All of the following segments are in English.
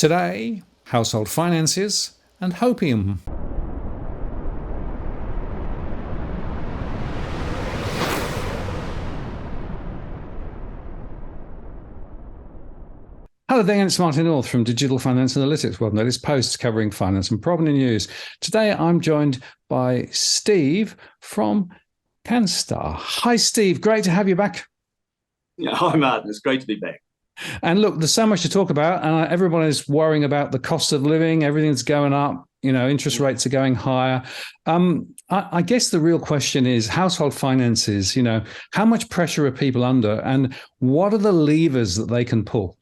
Today, household finances and Hope-ium. Hello there, it's Martin North from Digital Finance Analytics, World Latest Posts covering finance and property news. Today, I'm joined by Steve from Canstar. Hi, Steve. Great to have you back. Yeah, hi, Martin. It's great to be back. And look, there's so much to talk about, and everyone is worrying about the cost of living. Everything's going up. Interest rates are going higher. I guess the real question is household finances. How much pressure are people under, and what are the levers that they can pull?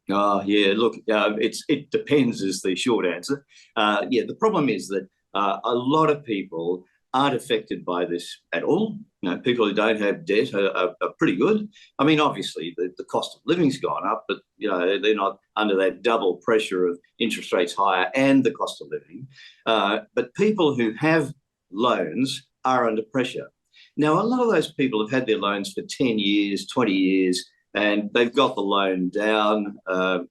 Yeah, look, it depends is the short answer. The problem is that a lot of people aren't affected by this at all. People who don't have debt are pretty good. I mean, obviously, the cost of living's gone up, but, they're not under that double pressure of interest rates higher and the cost of living. But people who have loans are under pressure. Now, a lot of those people have had their loans for 10 years, 20 years, and they've got the loan down.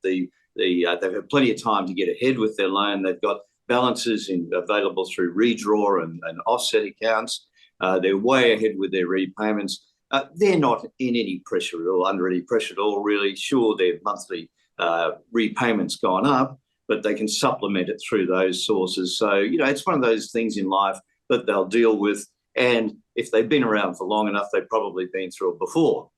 They've had plenty of time to get ahead with their loan. They've got balances available through redraw and offset accounts. They're way ahead with their repayments. They're not in any pressure at all, under any pressure at all, really. Sure, their monthly repayments gone up, but they can supplement it through those sources. So, it's one of those things in life that they'll deal with. And if they've been around for long enough, they've probably been through it before.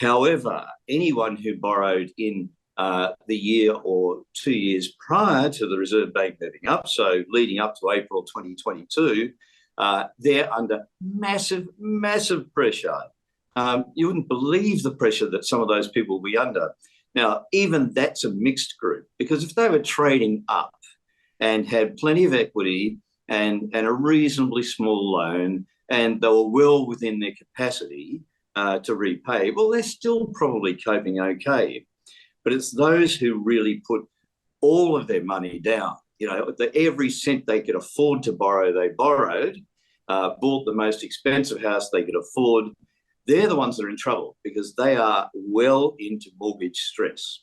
However, anyone who borrowed in the year or 2 years prior to the Reserve Bank moving up, so leading up to April 2022, they're under massive, massive pressure. You wouldn't believe the pressure that some of those people will be under. Now, even that's a mixed group, because if they were trading up and had plenty of equity and a reasonably small loan, and they were well within their capacity to repay, well, they're still probably coping okay. But it's those who really put all of their money down. Every cent they could afford to borrow, they borrowed, bought the most expensive house they could afford. They're the ones that are in trouble because they are well into mortgage stress,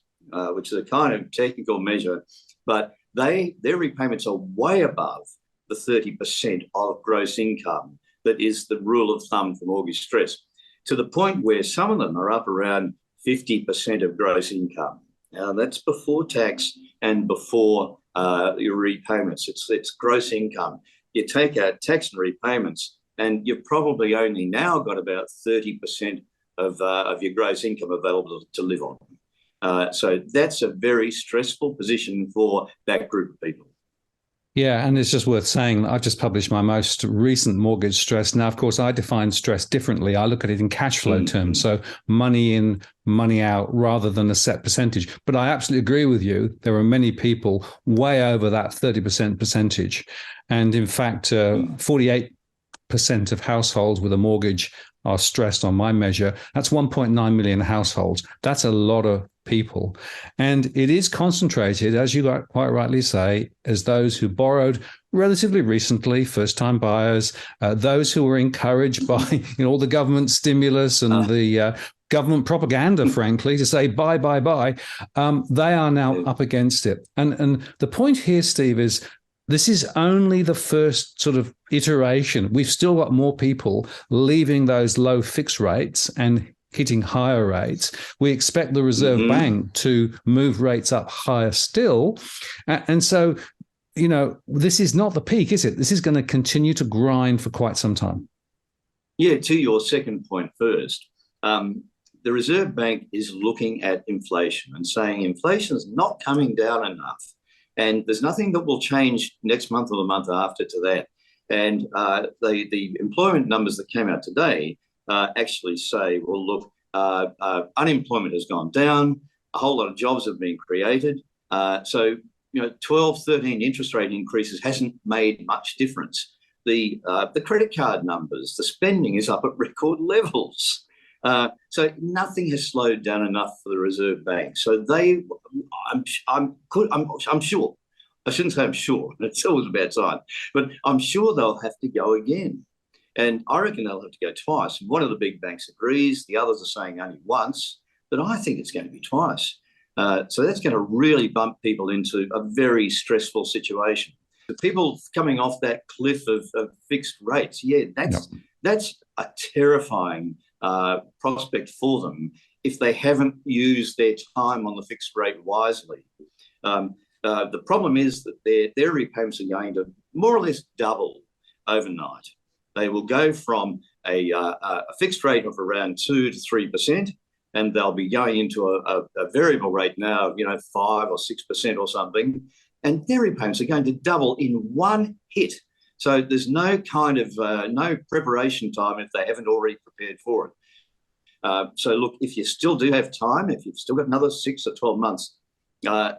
which is a kind of technical measure. But their repayments are way above the 30% of gross income that is the rule of thumb for mortgage stress, to the point where some of them are up around 50% of gross income. Now, that's before tax and before your repayments. It's gross income. You take out tax and repayments, and you've probably only now got about 30% of your gross income available to live on. So that's a very stressful position for that group of people. Yeah, and it's just worth saying that I've just published my most recent mortgage stress. Now, of course, I define stress differently. I look at it in cash flow terms, so money in, money out, rather than a set percentage. But I absolutely agree with you. There are many people way over that 30% percentage. And in fact, 48% of households with a mortgage are stressed on my measure. That's 1.9 million households. That's a lot of people. And it is concentrated, as you quite rightly say, as those who borrowed relatively recently, first-time buyers, those who were encouraged by all the government stimulus and the government propaganda, frankly, to say buy, buy, buy. They are now up against it. And the point here, Steve, is this is only the first sort of iteration. We've still got more people leaving those low fixed rates and hitting higher rates. We expect the Reserve Bank to move rates up higher still. And so, this is not the peak, is it? This is going to continue to grind for quite some time. Yeah, to your second point first, the Reserve Bank is looking at inflation and saying inflation is not coming down enough. And there's nothing that will change next month or the month after to that. And the employment numbers that came out today actually say, well, look, unemployment has gone down, a whole lot of jobs have been created. So 12, 13 interest rate increases hasn't made much difference. The credit card numbers, the spending is up at record levels. So nothing has slowed down enough for the Reserve Bank. So I'm sure. I shouldn't say I'm sure. It's always a bad sign. But I'm sure they'll have to go again. And I reckon they'll have to go twice. One of the big banks agrees. The others are saying only once. But I think it's going to be twice. So that's going to really bump people into a very stressful situation. The people coming off that cliff of fixed rates, that's a terrifying prospect for them if they haven't used their time on the fixed rate wisely. The problem is that their repayments are going to more or less double overnight. They will go from a fixed rate of around 2 to 3%, and they'll be going into a variable rate now, 5 or 6% or something, and their repayments are going to double in one hit. So there's no kind of no preparation time if they haven't already prepared for it. So look, if you still do have time, if you've still got another 6 or 12 months,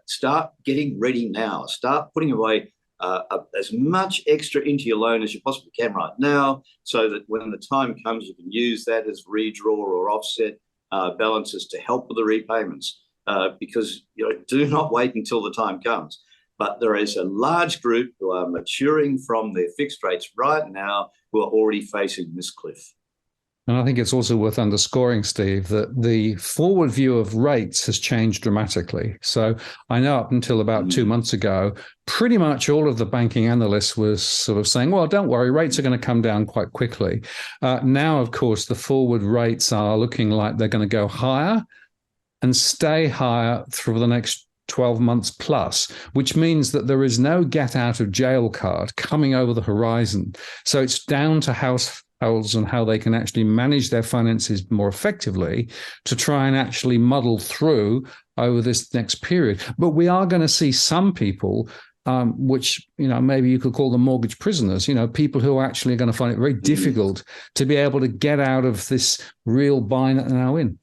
start getting ready now. Start putting away as much extra into your loan as you possibly can right now, so that when the time comes, you can use that as redraw or offset balances to help with the repayments. Because do not wait until the time comes. But there is a large group who are maturing from their fixed rates right now who are already facing this cliff. And I think it's also worth underscoring, Steve, that the forward view of rates has changed dramatically. So I know up until about 2 months ago, pretty much all of the banking analysts was sort of saying, well, don't worry, rates are going to come down quite quickly. Now, of course, the forward rates are looking like they're going to go higher and stay higher through the next 12 months plus, which means that there is no get out of jail card coming over the horizon. So it's down to households and how they can actually manage their finances more effectively to try and actually muddle through over this next period. But we are going to see some people, which, maybe you could call them mortgage prisoners, people who are actually going to find it very difficult to be able to get out of this real bind that they're now in.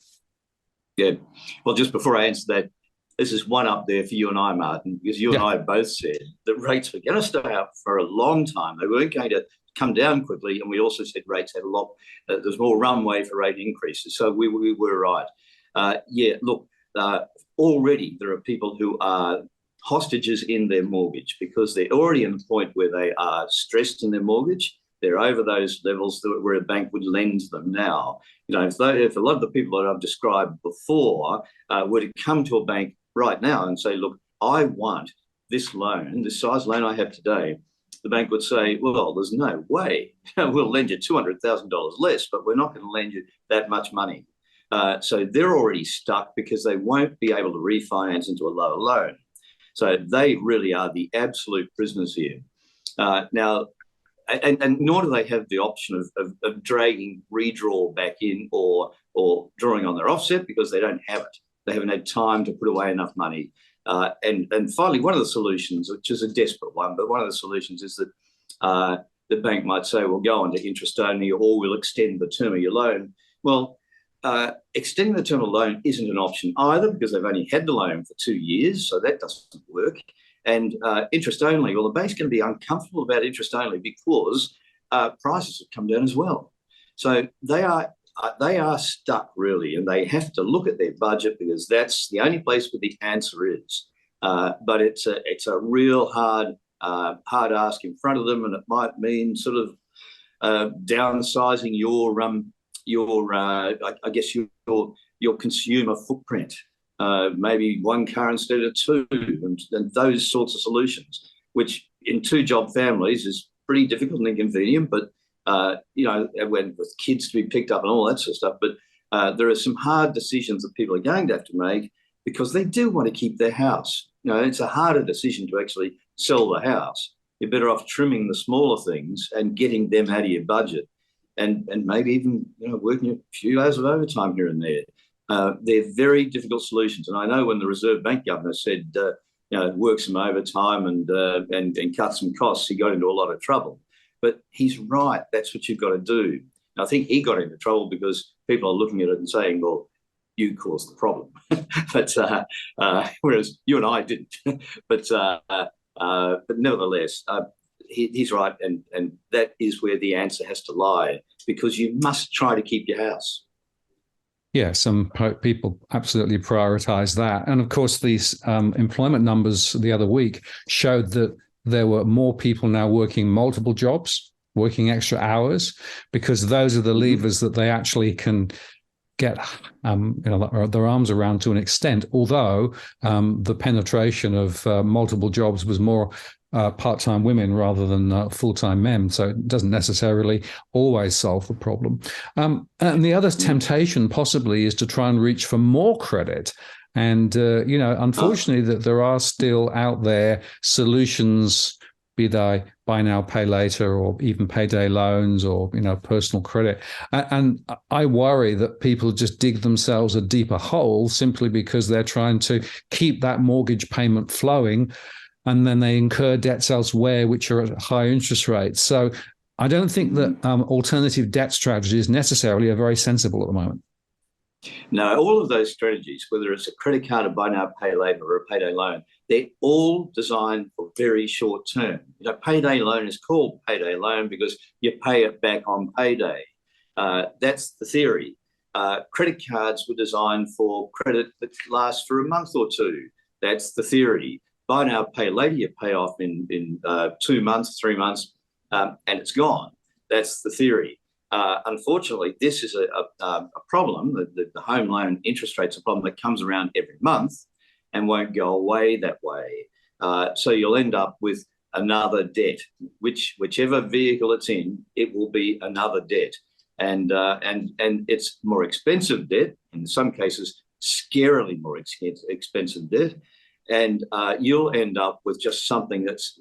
Yeah. Well, just before I answer that, this is one up there for you and I, Martin, because you and I both said that rates were going to stay up for a long time. They weren't going to come down quickly. And we also said rates had there's more runway for rate increases. So we were right. Already there are people who are hostages in their mortgage because they're already in a point where they are stressed in their mortgage. They're over those levels where a bank would lend them now. If a lot of the people that I've described before were to come to a bank right now and say, look, I want this loan, this size loan I have today, the bank would say, well, there's no way. We'll lend you $200,000 less, but we're not going to lend you that much money. So they're already stuck because they won't be able to refinance into a lower loan. So they really are the absolute prisoners here. Now, and nor do they have the option of dragging redraw back in or drawing on their offset because they don't have it. They haven't had time to put away enough money. And finally, one of the solutions, which is a desperate one, but one of the solutions is that the bank might say, well, go on to interest only, or we'll extend the term of your loan. Well, extending the term of the loan isn't an option either because they've only had the loan for 2 years, so that doesn't work. And interest only, well, the bank's going to be uncomfortable about interest only because prices have come down as well. So they are stuck really, and they have to look at their budget because that's the only place where the answer is. But it's a real hard ask in front of them, and it might mean sort of downsizing your consumer footprint. Maybe one car instead of two, and those sorts of solutions, which in 2-job families is pretty difficult and inconvenient, but when with kids to be picked up and all that sort of stuff. But there are some hard decisions that people are going to have to make because they do want to keep their house. It's a harder decision to actually sell the house. You're better off trimming the smaller things and getting them out of your budget, and maybe even working a few hours of overtime here and there. They're very difficult solutions, and I know when the Reserve Bank governor said work some overtime and cut some costs, he got into a lot of trouble. But he's right. That's what you've got to do. And I think he got into trouble because people are looking at it and saying, well, you caused the problem. But whereas you and I didn't. But nevertheless, he's right. And that is where the answer has to lie, because you must try to keep your house. Yeah, some people absolutely prioritize that. And of course, these employment numbers the other week showed that there were more people now working multiple jobs, working extra hours, because those are the levers that they actually can get their arms around to an extent, although the penetration of multiple jobs was more part-time women rather than full-time men. So it doesn't necessarily always solve the problem. And the other temptation possibly is to try and reach for more credit. And, unfortunately, that there are still out there solutions, be they buy now, pay later, or even payday loans, or, personal credit. And I worry that people just dig themselves a deeper hole simply because they're trying to keep that mortgage payment flowing, and then they incur debts elsewhere, which are at high interest rates. So I don't think that alternative debt strategies necessarily are very sensible at the moment. No, all of those strategies, whether it's a credit card, a buy now, pay later, or a payday loan, they're all designed for very short term. Payday loan is called payday loan because you pay it back on payday. That's the theory. Credit cards were designed for credit that lasts for a month or two. That's the theory. Buy now, pay later, you pay off in 2 months, 3 months, and it's gone. That's the theory. Unfortunately, this is a problem. The home loan interest rate's a problem that comes around every month and won't go away that way. So you'll end up with another debt, whichever vehicle it's in, it will be another debt. And it's more expensive debt, in some cases, scarily more expensive debt. And you'll end up with just something that's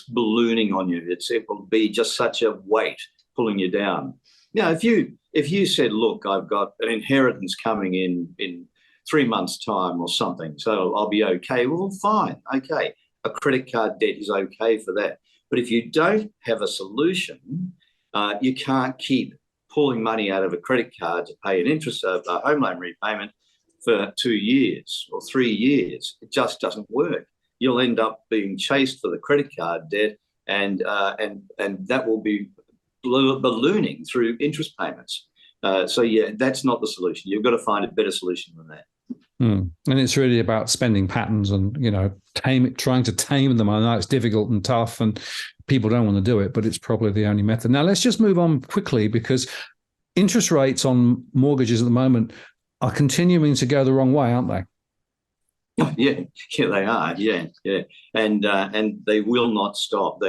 ballooning on you. It will be just such a weight pulling you down. If you said, look, I've got an inheritance coming in 3 months' time or something, so I'll be okay. Well, fine, okay. A credit card debt is okay for that. But if you don't have a solution, you can't keep pulling money out of a credit card to pay an interest of a home loan repayment for 2 years or 3 years. It just doesn't work. You'll end up being chased for the credit card debt, and that will be ballooning through interest payments. So that's not the solution. You've got to find a better solution than that. And it's really about spending patterns and, trying to tame them. I know it's difficult and tough and people don't want to do it, but it's probably the only method. Now, let's just move on quickly, because interest rates on mortgages at the moment are continuing to go the wrong way, aren't they? Yeah, they are. Yeah. And they will not stop.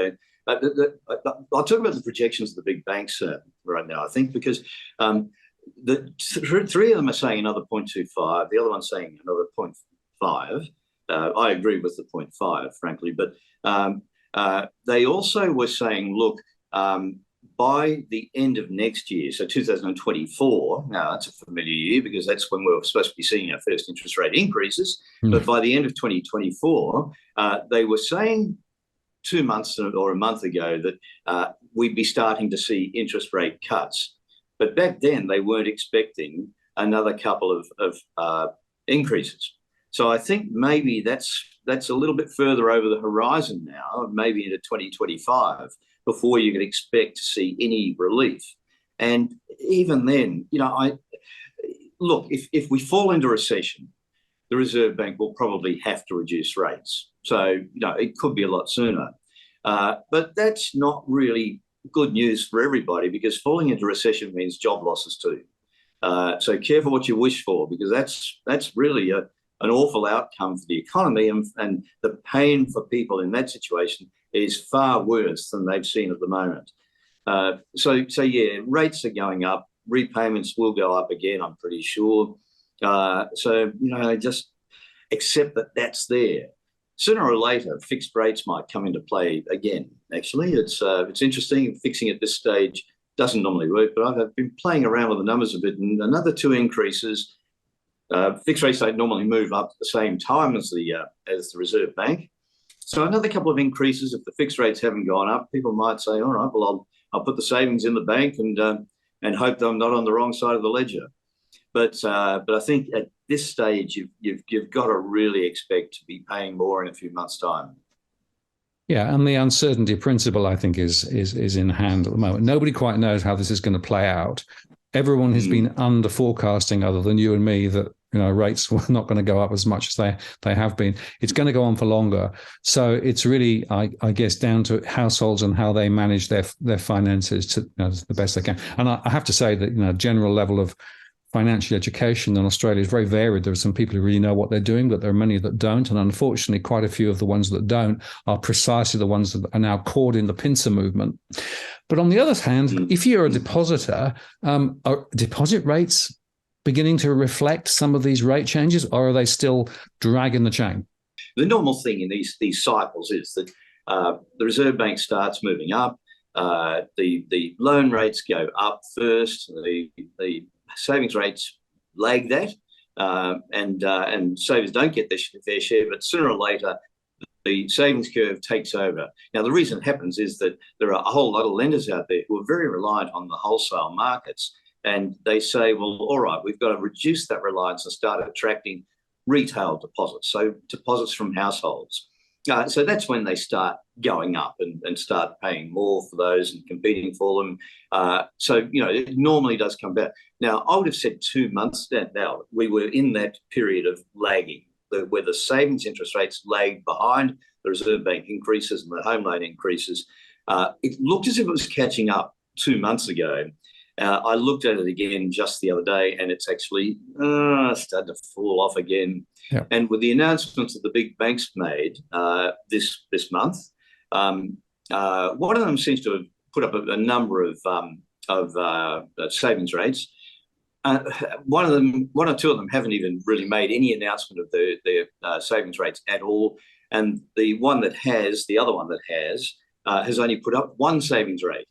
I'll talk about the projections of the big banks right now, I think, because the three of them are saying another 0.25, the other one's saying another 0.5. I agree with the 0.5, frankly, but they also were saying, look, by the end of next year, so 2024, now that's a familiar year because that's when we're supposed to be seeing our first interest rate increases, but by the end of 2024, they were saying 2 months or a month ago that we'd be starting to see interest rate cuts. But back then, they weren't expecting another couple of increases. So I think maybe that's a little bit further over the horizon now, maybe into 2025, before you can expect to see any relief. And even then, look, if we fall into recession, the Reserve Bank will probably have to reduce rates. So, it could be a lot sooner. But that's not really good news for everybody, because falling into recession means job losses too. So careful what you wish for, because that's really an awful outcome for the economy, and the pain for people in that situation is far worse than they've seen at the moment. So rates are going up. Repayments will go up again, I'm pretty sure. Just accept that that's there. Sooner or later, fixed rates might come into play again. Actually, it's interesting. Fixing at this stage doesn't normally work, but I've been playing around with the numbers a bit, and another 2 increases. Fixed rates don't normally move up at the same time as the Reserve Bank. So another couple of increases, if the fixed rates haven't gone up, people might say, all right, well, I'll put the savings in the bank and hope that I'm not on the wrong side of the ledger. But I think at this stage, you've got to really expect to be paying more in a few months' time. Yeah, and the uncertainty principle, I think, is in hand at the moment. Nobody quite knows how this is going to play out. Everyone has been under forecasting, other than you and me, that rates were not going to go up as much as they have been. It's going to go on for longer. So it's really, I guess, down to households and how they manage their finances to the best they can. And I have to say that general level of financial education in Australia is very varied. There are some people who really know what they're doing, but there are many that don't. And unfortunately, quite a few of the ones that don't are precisely the ones that are now caught in the pincer movement. But on the other hand, if you're a depositor, are deposit rates beginning to reflect some of these rate changes, or are they still dragging the chain? The normal thing in these cycles is that the Reserve Bank starts moving up, the loan rates go up first, the savings rates lag that, and savers don't get their fair share, but sooner or later the savings curve takes over. Now, the reason it happens is that there are a whole lot of lenders out there who are very reliant on the wholesale markets, and they say, well, all right, we've got to reduce that reliance and start attracting retail deposits, so deposits from households. So that's when they start going up and start paying more for those and competing for them. So, it normally does come back. Now, I would have said 2 months now, we were in that period of lagging, where the savings interest rates lagged behind the Reserve Bank increases and the home loan increases. It looked as if it was catching up 2 months ago. I looked at it again just the other day, and it's actually started to fall off again. Yeah. And with the announcements that the big banks made this month, one of them seems to have put up a number of savings rates. One or two of them haven't even really made any announcement of their savings rates at all. And the other one that has only put up one savings rate,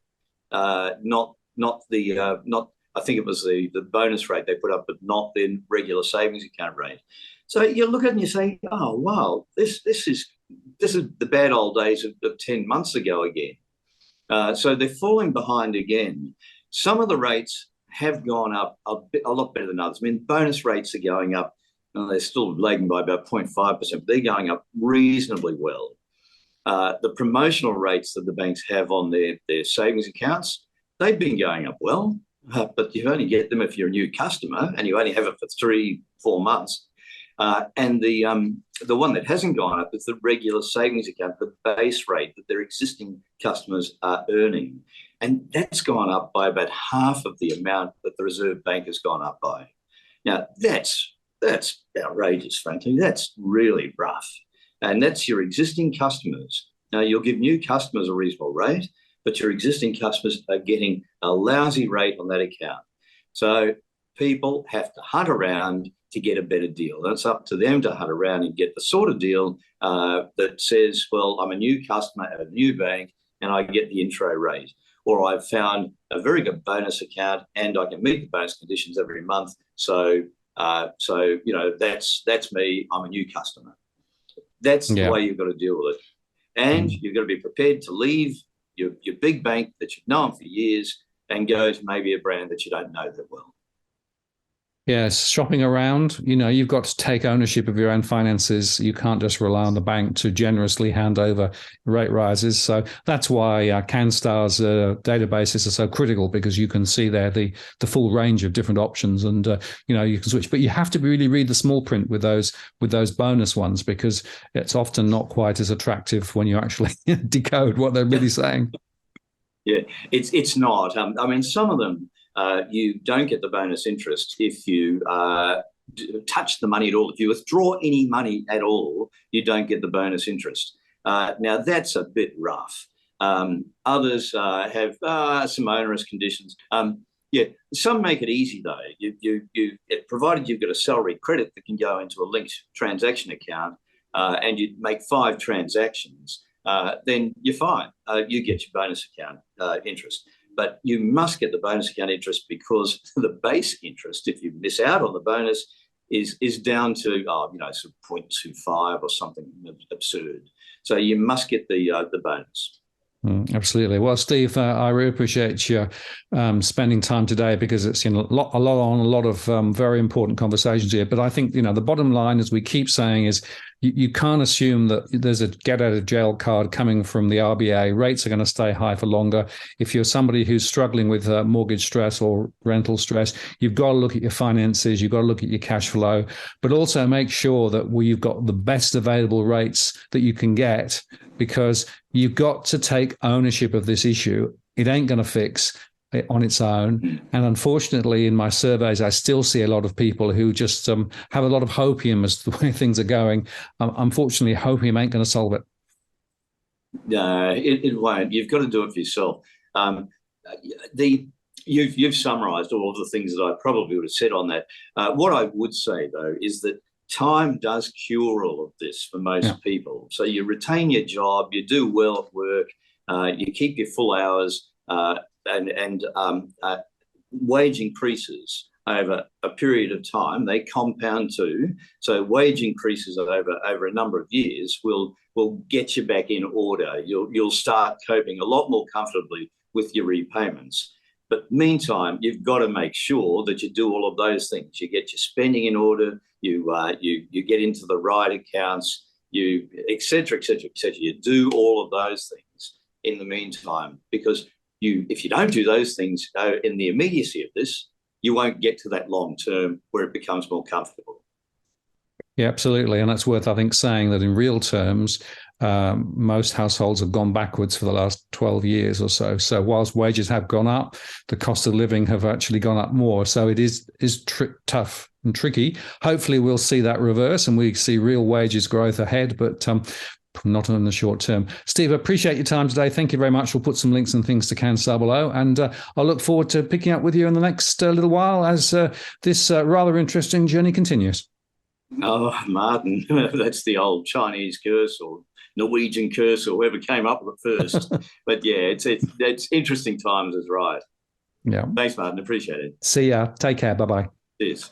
not I think it was the bonus rate they put up, but not the regular savings account rate. So you look at it and you say, oh wow, this is the bad old days of 10 months ago again. So they're falling behind again. Some of the rates have gone up a lot better than others. I mean, bonus rates are going up, and they're still lagging by about 0.5%, but they're going up reasonably well. The promotional rates that the banks have on their savings accounts, they've been going up well, but you only get them if you're a new customer and you only have it for 3-4 months. And the one that hasn't gone up is the regular savings account, the base rate that their existing customers are earning. And that's gone up by about half of the amount that the Reserve Bank has gone up by. Now, that's outrageous, frankly. That's really rough. And that's your existing customers. Now, you'll give new customers a reasonable rate, but your existing customers are getting a lousy rate on that account. So people have to hunt around to get a better deal. And it's up to them to hunt around and get the sort of deal that says, well, I'm a new customer at a new bank and I get the intro rate. Or I've found a very good bonus account and I can meet the bonus conditions every month. So that's me. I'm a new customer. That's the way you've got to deal with it. And you've got to be prepared to leave your big bank that you've known for years and go to maybe a brand that you don't know that well. Yes, shopping around, you've got to take ownership of your own finances. You can't just rely on the bank to generously hand over rate rises. So that's why Canstar's databases are so critical, because you can see there the full range of different options, and you can switch. But you have to really read the small print with those bonus ones, because it's often not quite as attractive when you actually decode what they're really saying. Yeah, it's not. I mean, some of them. You don't get the bonus interest if you touch the money at all. If you withdraw any money at all, you don't get the bonus interest. Now, that's a bit rough. Others have some onerous conditions. Some make it easy, though. Provided you've got a salary credit that can go into a linked transaction account and you make 5 transactions, then you're fine. You get your bonus account interest. But you must get the bonus account interest, because the base interest, if you miss out on the bonus, is down to sort of 0.25 or something absurd. So you must get the bonus. Absolutely. Well, Steve, I really appreciate you spending time today, because it's a lot of very important conversations here. But I think the bottom line, as we keep saying, is you can't assume that there's a get out of jail card coming from the RBA. Rates are going to stay high for longer. If you're somebody who's struggling with mortgage stress or rental stress, you've got to look at your finances. You've got to look at your cash flow, but also make sure that you've got the best available rates that you can get, because you've got to take ownership of this issue. It ain't going to fix. on its own. And unfortunately, in my surveys, I still see a lot of people who just have a lot of hope-ium as the way things are going. Unfortunately, hope-ium ain't going to solve it. No, it won't. You've got to do it for yourself. You've summarised all of the things that I probably would have said on that. What I would say, though, is that time does cure all of this for most people. So you retain your job, you do well at work, you keep your full hours, and wage increases over a period of time, they compound too. So wage increases over a number of years will get you back in order. You'll start coping a lot more comfortably with your repayments. But meantime, you've got to make sure that you do all of those things. You get your spending in order, you get into the right accounts, et cetera, et cetera, et cetera. You do all of those things in the meantime, because if you don't do those things in the immediacy of this, you won't get to that long term where it becomes more comfortable. Yeah, absolutely. And that's worth, I think, saying that in real terms, most households have gone backwards for the last 12 years or so. So whilst wages have gone up, the cost of living have actually gone up more. So it is tough and tricky. Hopefully we'll see that reverse and we see real wages growth ahead, but not in the short term. Steve, I appreciate your time today. Thank you very much. We'll put some links and things to Canstar below, and I'll look forward to picking up with you in the next little while as this rather interesting journey continues. Oh, Martin, that's the old Chinese curse or Norwegian curse or whoever came up with it first. But yeah, it's interesting times is right. Yeah. Thanks, Martin. Appreciate it. See ya. Take care. Bye-bye. Cheers.